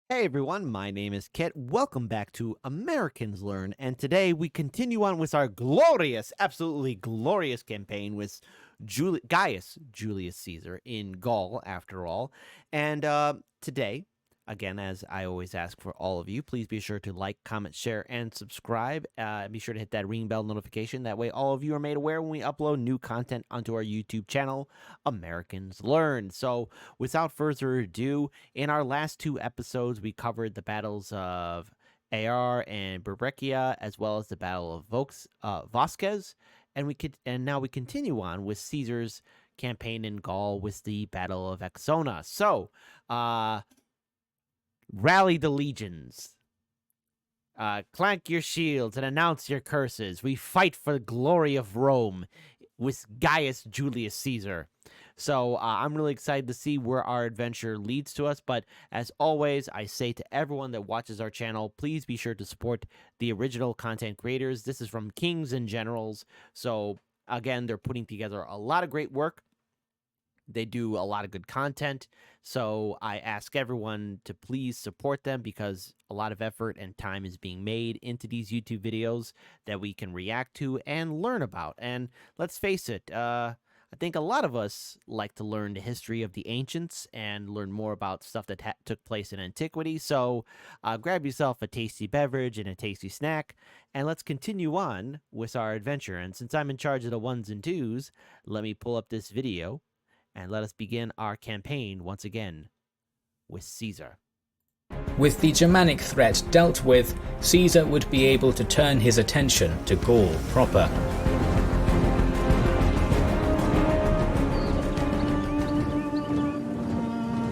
Hey everyone, my name is Kit. Welcome back to Americans Learn, and today we continue on with our glorious, absolutely glorious campaign with Gaius Julius Caesar in Gaul, after all. And today, again, as I always ask for all of you, please be sure to like, comment, share, and subscribe. Be sure to hit that ring bell notification. That way, all of you are made aware when we upload new content onto our YouTube channel, Americans Learn. So, without further ado, in our last two episodes, we covered the battles of Ar and Berbreccia, as well as the Battle of Vasquez, and now we continue on with Caesar's campaign in Gaul with the Battle of Exona. So, rally the legions, clank your shields, and announce your curses. We fight for the glory of Rome with Gaius Julius Caesar. So I'm really excited to see where our adventure leads to us. But as always, I say to everyone that watches our channel, please be sure to support the original content creators. This is from Kings and Generals. So again, they're putting together a lot of great work. They do a lot of good content. So I ask everyone to please support them because a lot of effort and time is being made into these YouTube videos that we can react to and learn about. And let's face it, I think a lot of us like to learn the history of the ancients and learn more about stuff that took place in antiquity. So grab yourself a tasty beverage and a tasty snack, and let's continue on with our adventure. And since I'm in charge of the ones and twos, let me pull up this video and let us begin our campaign once again with Caesar. With the Germanic threat dealt with, Caesar would be able to turn his attention to Gaul proper.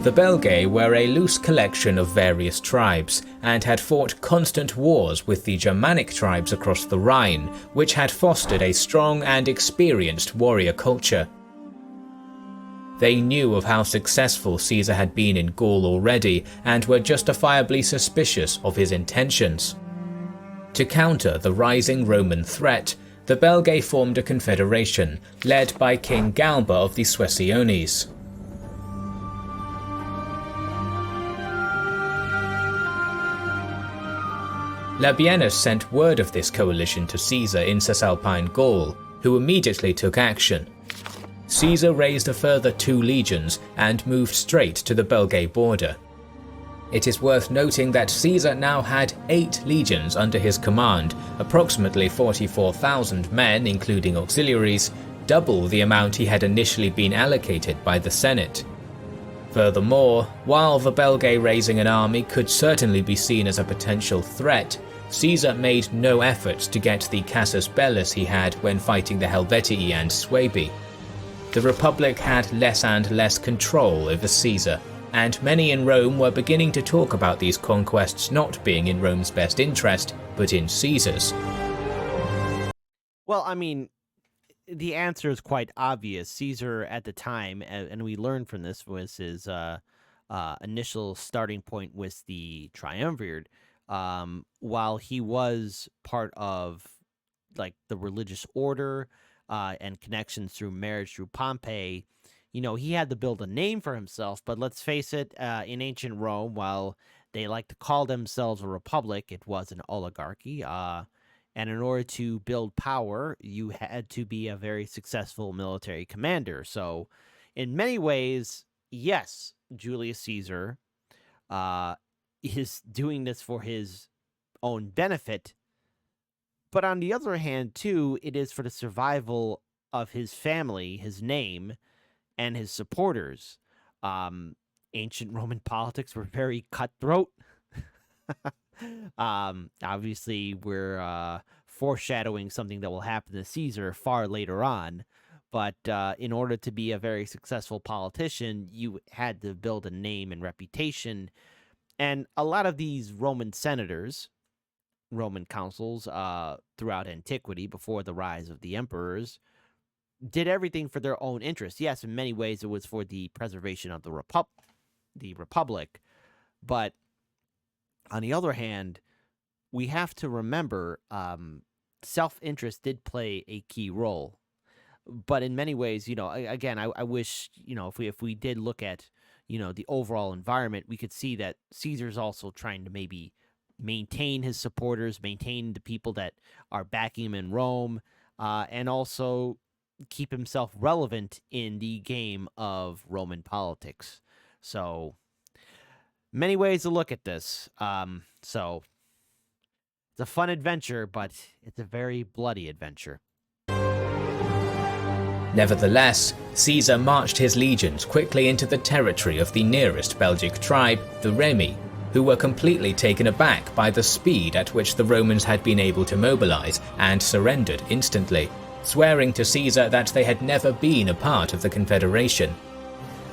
The Belgae were a loose collection of various tribes, and had fought constant wars with the Germanic tribes across the Rhine, which had fostered a strong and experienced warrior culture. They knew of how successful Caesar had been in Gaul already, and were justifiably suspicious of his intentions. To counter the rising Roman threat, the Belgae formed a confederation, led by King Galba of the Suessiones. Labienus sent word of this coalition to Caesar in Cisalpine Gaul, who immediately took action. Caesar raised a further 2 legions and moved straight to the Belgae border. It is worth noting that Caesar now had 8 legions under his command, approximately 44,000 men including auxiliaries, double the amount he had initially been allocated by the Senate. Furthermore, while the Belgae raising an army could certainly be seen as a potential threat, Caesar made no efforts to get the casus bellus he had when fighting the Helvetii and Suebi. The Republic had less and less control over Caesar, and many in Rome were beginning to talk about these conquests not being in Rome's best interest, but in Caesar's. Well, I mean, the answer is quite obvious. Caesar at the time, and we learned from this, was his initial starting point with the triumvirate. While he was part of like the religious order and connections through marriage through Pompey, he had to build a name for himself. But let's face it, in ancient Rome, while they like to call themselves a republic, it was an oligarchy. And in order to build power, you had to be a very successful military commander. So, in many ways, yes, Julius Caesar is doing this for his own benefit. But on the other hand, too, it is for the survival of his family, his name, and his supporters. Ancient Roman politics were very cutthroat. Obviously, we're foreshadowing something that will happen to Caesar far later on. But in order to be a very successful politician, you had to build a name and reputation. And a lot of these Roman senators, Roman consuls throughout antiquity, before the rise of the emperors, did everything for their own interests. Yes, in many ways, it was for the preservation of the republic. But on the other hand, we have to remember self-interest did play a key role. But in many ways, again, I wish, if we did look at, the overall environment, we could see that Caesar's also trying to maybe maintain his supporters, maintain the people that are backing him in Rome, and also keep himself relevant in the game of Roman politics. So, many ways to look at this. So, it's a fun adventure, but it's a very bloody adventure. Nevertheless, Caesar marched his legions quickly into the territory of the nearest Belgic tribe, the Remi, who were completely taken aback by the speed at which the Romans had been able to mobilize and surrendered instantly, swearing to Caesar that they had never been a part of the confederation.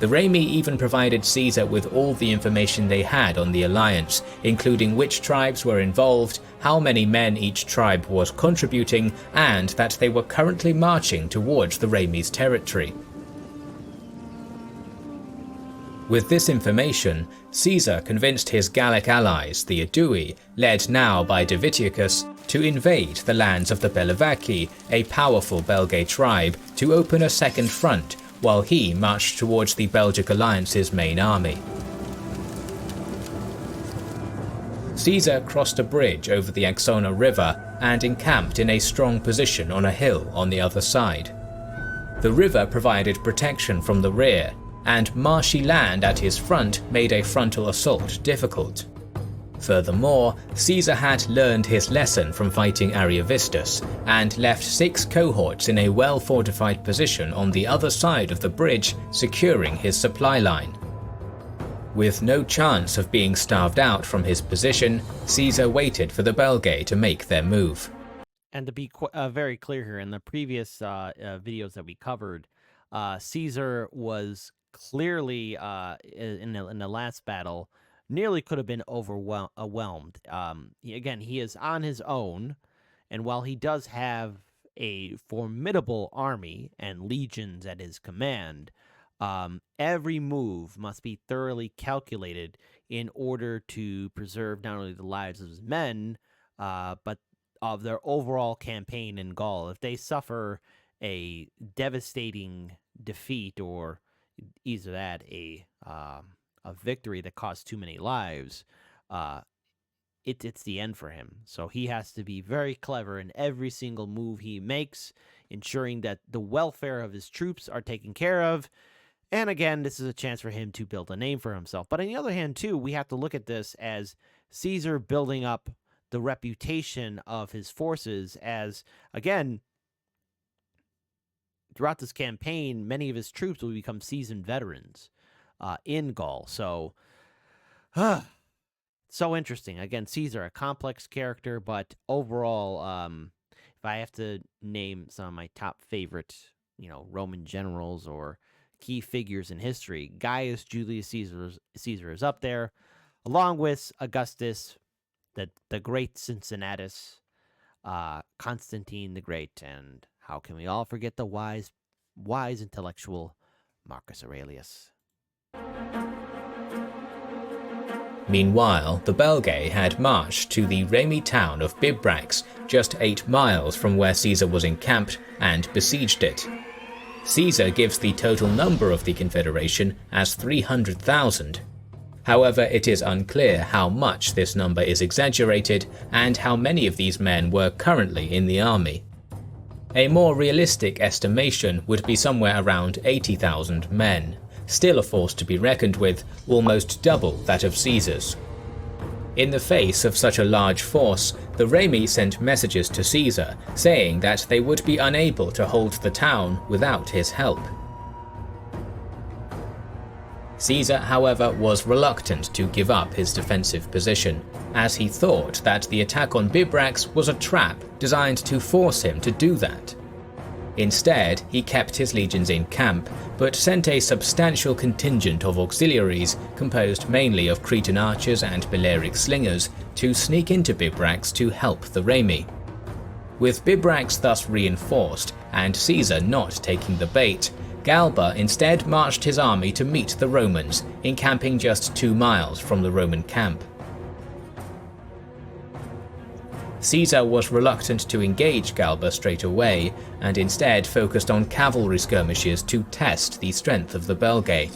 The Remi even provided Caesar with all the information they had on the alliance, including which tribes were involved, how many men each tribe was contributing, and that they were currently marching towards the Remi's territory. With this information, Caesar convinced his Gallic allies, the Aedui, led now by Divitiacus, to invade the lands of the Bellovaci, a powerful Belgae tribe, to open a second front, while he marched towards the Belgic alliance's main army. Caesar crossed a bridge over the Axona River and encamped in a strong position on a hill on the other side. The river provided protection from the rear, and marshy land at his front made a frontal assault difficult. Furthermore, Caesar had learned his lesson from fighting Ariovistus, and left 6 cohorts in a well-fortified position on the other side of the bridge, securing his supply line. With no chance of being starved out from his position, Caesar waited for the Belgae to make their move. And to be very clear here, in the previous videos that we covered, Caesar was clearly, in the last battle, nearly could have been overwhelmed. Again, he is on his own, and while he does have a formidable army and legions at his command, every move must be thoroughly calculated in order to preserve not only the lives of his men, but of their overall campaign in Gaul. If they suffer a devastating defeat, or either that, a victory that costs too many lives, it's the end for him. So he has to be very clever in every single move he makes, ensuring that the welfare of his troops are taken care of. And again, this is a chance for him to build a name for himself. But on the other hand, too, we have to look at this as Caesar building up the reputation of his forces, as, again, throughout this campaign, many of his troops will become seasoned veterans in Gaul. So, so interesting. Again, Caesar, a complex character, but overall, if I have to name some of my top favorite, Roman generals or key figures in history, Gaius Julius Caesar is up there, along with Augustus, the great Cincinnatus, Constantine the Great, and how can we all forget the wise intellectual Marcus Aurelius? Meanwhile, the Belgae had marched to the Remi town of Bibrax, just 8 miles from where Caesar was encamped, and besieged it. Caesar gives the total number of the confederation as 300,000. However, it is unclear how much this number is exaggerated and how many of these men were currently in the army. A more realistic estimation would be somewhere around 80,000 men, still a force to be reckoned with, almost double that of Caesar's. In the face of such a large force, the Remi sent messages to Caesar saying that they would be unable to hold the town without his help. Caesar, however, was reluctant to give up his defensive position, as he thought that the attack on Bibrax was a trap designed to force him to do that. Instead, he kept his legions in camp, but sent a substantial contingent of auxiliaries, composed mainly of Cretan archers and Balearic slingers, to sneak into Bibrax to help the Remi. With Bibrax thus reinforced, and Caesar not taking the bait, Galba instead marched his army to meet the Romans, encamping just 2 miles from the Roman camp. Caesar was reluctant to engage Galba straight away, and instead focused on cavalry skirmishes to test the strength of the Belgae.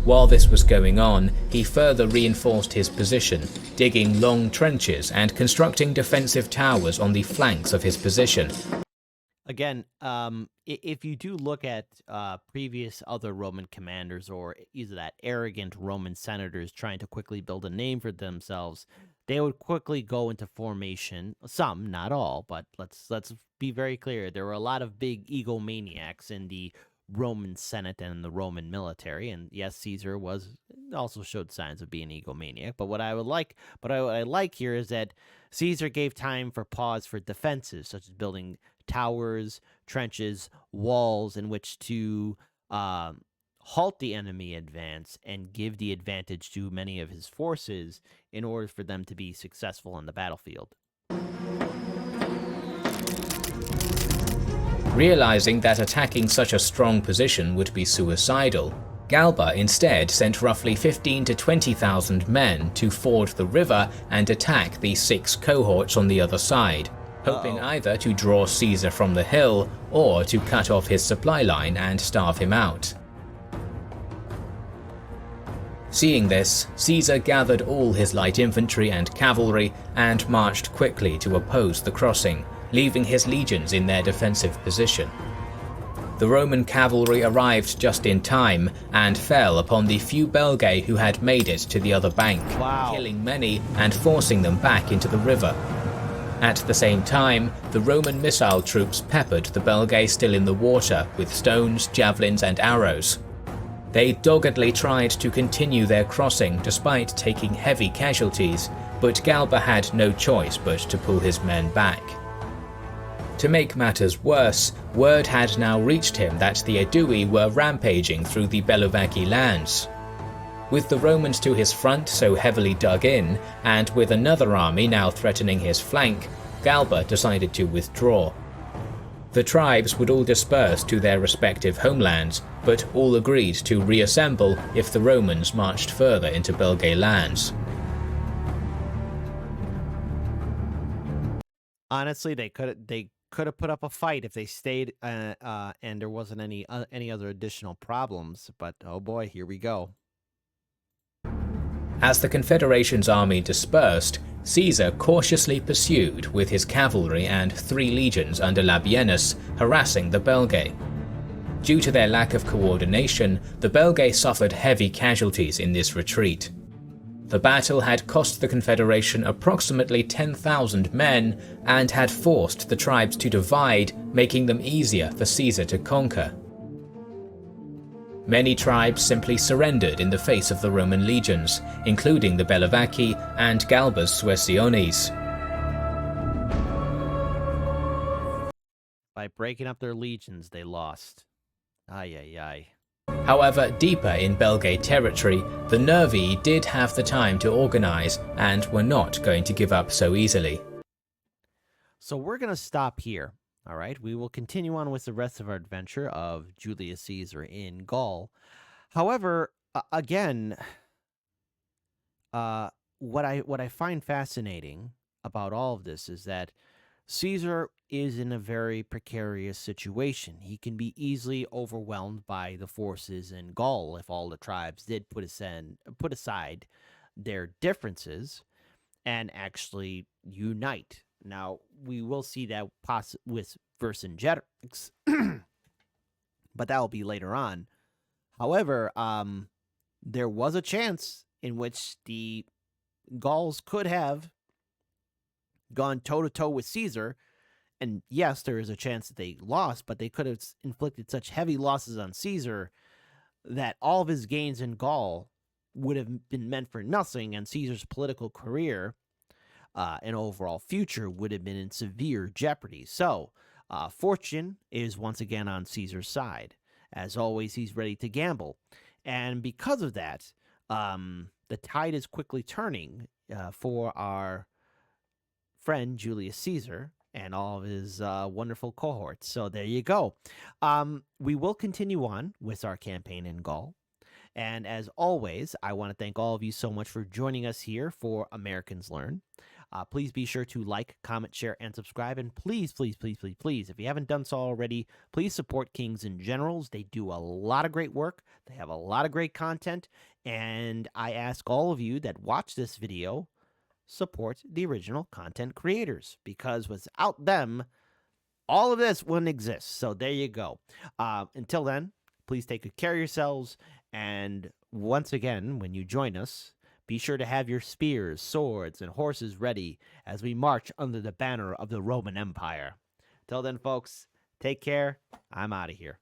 While this was going on, he further reinforced his position, digging long trenches and constructing defensive towers on the flanks of his position. Again, if you do look at previous other Roman commanders or either that arrogant Roman senators trying to quickly build a name for themselves, they would quickly go into formation. Some, not all, but let's be very clear. There were a lot of big egomaniacs in the Roman Senate and the Roman military, and yes, Caesar also showed signs of being an egomaniac. But what I like here is that Caesar gave time for pause for defenses, such as building towers, trenches, walls in which to halt the enemy advance and give the advantage to many of his forces in order for them to be successful on the battlefield. Realizing that attacking such a strong position would be suicidal, Galba instead sent roughly 15,000 to 20,000 men to ford the river and attack the 6 cohorts on the other side, hoping either to draw Caesar from the hill or to cut off his supply line and starve him out. Seeing this, Caesar gathered all his light infantry and cavalry and marched quickly to oppose the crossing, leaving his legions in their defensive position. The Roman cavalry arrived just in time and fell upon the few Belgae who had made it to the other bank, killing many and forcing them back into the river. At the same time, the Roman missile troops peppered the Belgae still in the water with stones, javelins and arrows. They doggedly tried to continue their crossing despite taking heavy casualties, but Galba had no choice but to pull his men back. To make matters worse, word had now reached him that the Aedui were rampaging through the Bellovaci lands. With the Romans to his front so heavily dug in, and with another army now threatening his flank, Galba decided to withdraw. The tribes would all disperse to their respective homelands, but all agreed to reassemble if the Romans marched further into Belgae lands. Honestly, they could have put up a fight if they stayed, and there wasn't any other additional problems. But oh boy, here we go. As the Confederation's army dispersed, Caesar cautiously pursued with his cavalry and 3 legions under Labienus, harassing the Belgae. Due to their lack of coordination, the Belgae suffered heavy casualties in this retreat. The battle had cost the Confederation approximately 10,000 men and had forced the tribes to divide, making them easier for Caesar to conquer. Many tribes simply surrendered in the face of the Roman legions, including the Bellovaci and Galba's Suessiones. By breaking up their legions, they lost. Ay, ay, ay. However, deeper in Belgae territory, the Nervii did have the time to organize and were not going to give up so easily. So we're going to stop here. All right, we will continue on with the rest of our adventure of Julius Caesar in Gaul. However, again, what I find fascinating about all of this is that Caesar is in a very precarious situation. He can be easily overwhelmed by the forces in Gaul if all the tribes did put aside their differences and actually unite. Now, we will see that with Vercingetorix, but that will be later on. However, there was a chance in which the Gauls could have gone toe-to-toe with Caesar, and yes, there is a chance that they lost, but they could have inflicted such heavy losses on Caesar that all of his gains in Gaul would have been meant for nothing, and Caesar's political career and overall future would have been in severe jeopardy. So, fortune is once again on Caesar's side. As always, he's ready to gamble. And because of that, the tide is quickly turning for our friend Julius Caesar and all of his wonderful cohorts. So there you go. We will continue on with our campaign in Gaul. And as always, I want to thank all of you so much for joining us here for Americans Learn. Please be sure to like, comment, share, and subscribe. And please, please, please, please, please, if you haven't done so already, please support Kings and Generals. They do a lot of great work. They have a lot of great content. And I ask all of you that watch this video, support the original content creators, because without them, all of this wouldn't exist. So there you go. Until then, please take good care of yourselves. And once again, when you join us, be sure to have your spears, swords, and horses ready as we march under the banner of the Roman Empire. Till then, folks, take care. I'm out of here.